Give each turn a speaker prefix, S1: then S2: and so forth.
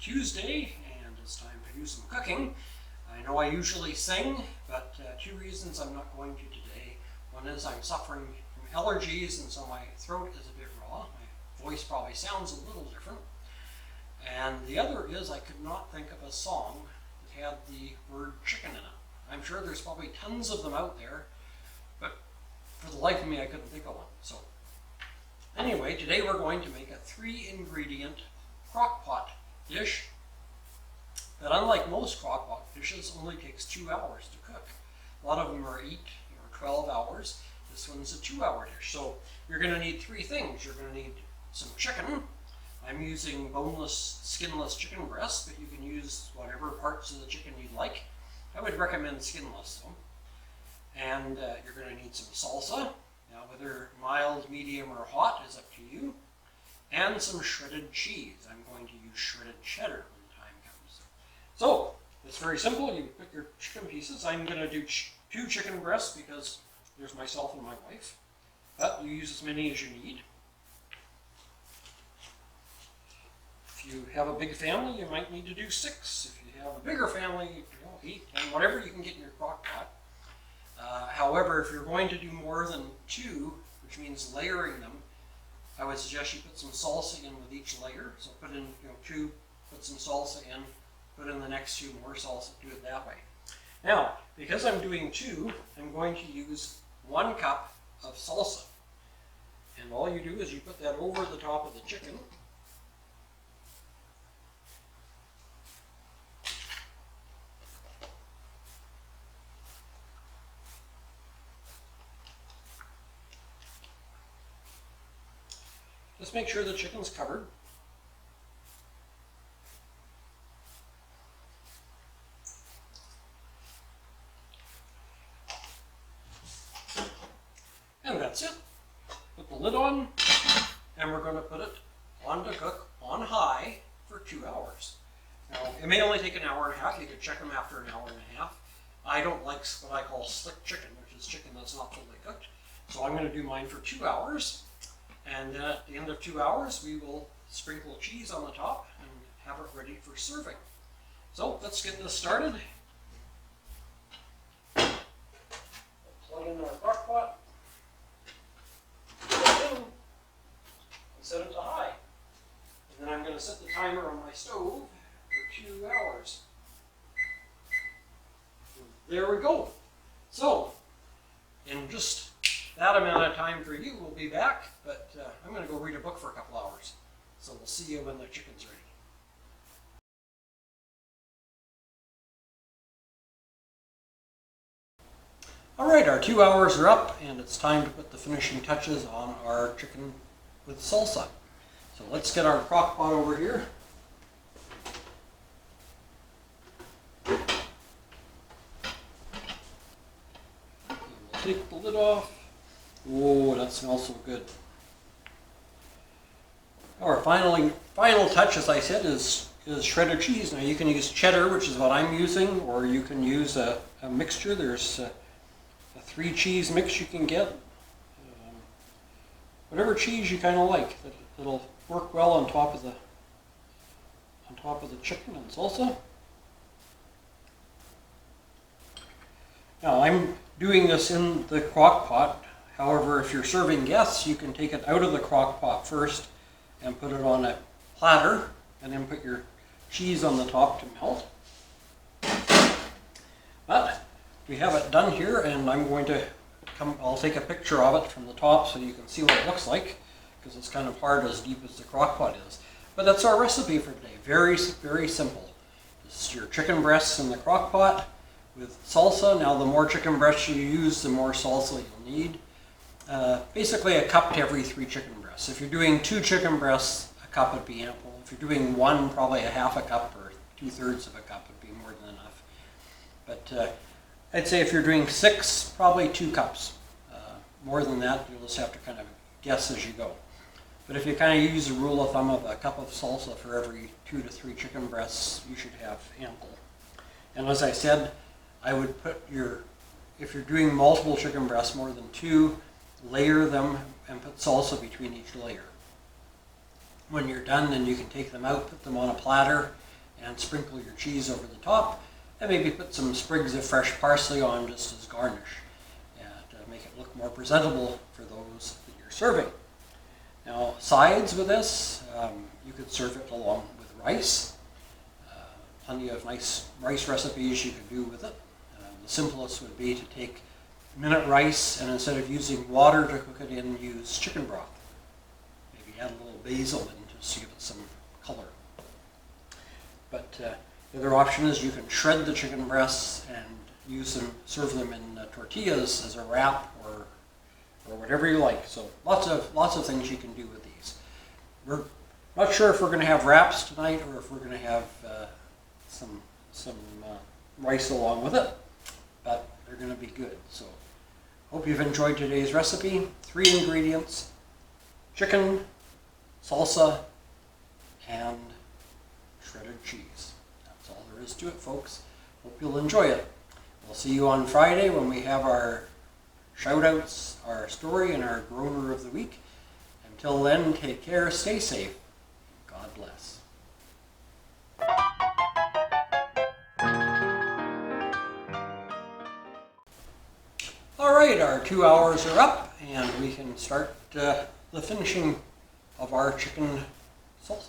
S1: Tuesday, and it's time to do some cooking. I know I usually sing, but two reasons I'm not going to today. One is I'm suffering from allergies, and so my throat is a bit raw. My voice probably sounds a little different. And the other is I could not think of a song that had the word chicken in it. I'm sure there's probably tons of them out there, but for the life of me I couldn't think of one. So anyway, today we're going to make a 3-ingredient crock pot dish that, unlike most crock pot dishes, only takes 2 hours to cook. A lot of them are 8 or 12 hours. This one's a 2-hour dish. So you're going to need 3 things. You're going to need some chicken. I'm using boneless, skinless chicken breast, but you can use whatever parts of the chicken you'd like. I would recommend skinless though. And you're going to need some salsa. Now, whether mild, medium, or hot is up to you. And some shredded cheese. I'm going to use shredded cheddar when the time comes. So, it's very simple. You pick your chicken pieces. I'm going to do 2 chicken breasts because there's myself and my wife. But you use as many as you need. If you have a big family, you might need to do 6. If you have a bigger family, 8, 10, whatever you can get in your crock pot. However, if you're going to do more than 2, which means layering them, I would suggest you put some salsa in with each layer. So put in 2, put some salsa in, put in the next 2 more salsa, do it that way. Now, because I'm doing 2, I'm going to use 1 cup of salsa. And all you do is you put that over the top of the chicken. Just make sure the chicken's covered. And that's it. Put the lid on, and we're going to put it on to cook on high for 2 hours. Now, it may only take an hour and a half. You could check them after an hour and a half. I don't like what I call slick chicken, which is chicken that's not fully cooked. So I'm going to do mine for 2 hours. And then at the end of 2 hours, we will sprinkle cheese on the top and have it ready for serving. So let's get this started. Plug in our crock pot. Plug in. And set it to high. And then I'm going to set the timer on my stove for 2 hours. There we go. So, in just that amount of time for you, we'll be back, but I'm going to go read a book for a couple hours. So we'll see you when the chicken's ready. Alright, our 2 hours are up, and it's time to put the finishing touches on our chicken with salsa. So let's get our crock pot over here. We'll take the lid off. Oh, that smells so good. Our final touch, as I said, is shredded cheese. Now you can use cheddar, which is what I'm using, or you can use a mixture. There's a 3 cheese mix you can get. Whatever cheese you kind of like. It'll work well on top of the chicken and salsa. Now I'm doing this in the crock pot. However, if you're serving guests, you can take it out of the crock pot first and put it on a platter, and then put your cheese on the top to melt. But we have it done here, and I'm going to I'll take a picture of it from the top so you can see what it looks like, because it's kind of hard as deep as the crock pot is. But that's our recipe for today. Very, very simple. This is your chicken breasts in the crock pot with salsa. Now, the more chicken breasts you use, the more salsa you'll need. Basically a cup to every 3 chicken breasts. If you're doing 2 chicken breasts, a cup would be ample. If you're doing 1, probably a half a cup or 2/3 of a cup would be more than enough. But I'd say if you're doing 6, probably 2 cups. More than that, you'll just have to kind of guess as you go. But if you kind of use a rule of thumb of a cup of salsa for every 2 to 3 chicken breasts, you should have ample. And as I said, I would put if you're doing multiple chicken breasts, more than 2, layer them and put salsa between each layer. When you're done, then you can take them out, put them on a platter, and sprinkle your cheese over the top, and maybe put some sprigs of fresh parsley on just as garnish, and make it look more presentable for those that you're serving. Now, sides with this, you could serve it along with rice. Plenty of nice rice recipes you can do with it. The simplest would be to take minute rice, and instead of using water to cook it in, use chicken broth. Maybe add a little basil in just to give it some color. But the other option is you can shred the chicken breasts and use them, serve them in tortillas as a wrap, or whatever you like. So lots of things you can do with these. We're not sure if we're going to have wraps tonight or if we're going to have some rice along with it, but they're going to be good. So hope you've enjoyed today's recipe. 3 ingredients: chicken, salsa, and shredded cheese. That's all there is to it, folks. Hope you'll enjoy it. We'll see you on Friday when we have our shout-outs, our story, and our Groaner of the Week. Until then, take care, stay safe. God bless. All right, our 2 hours are up, and we can start the finishing of our chicken salsa.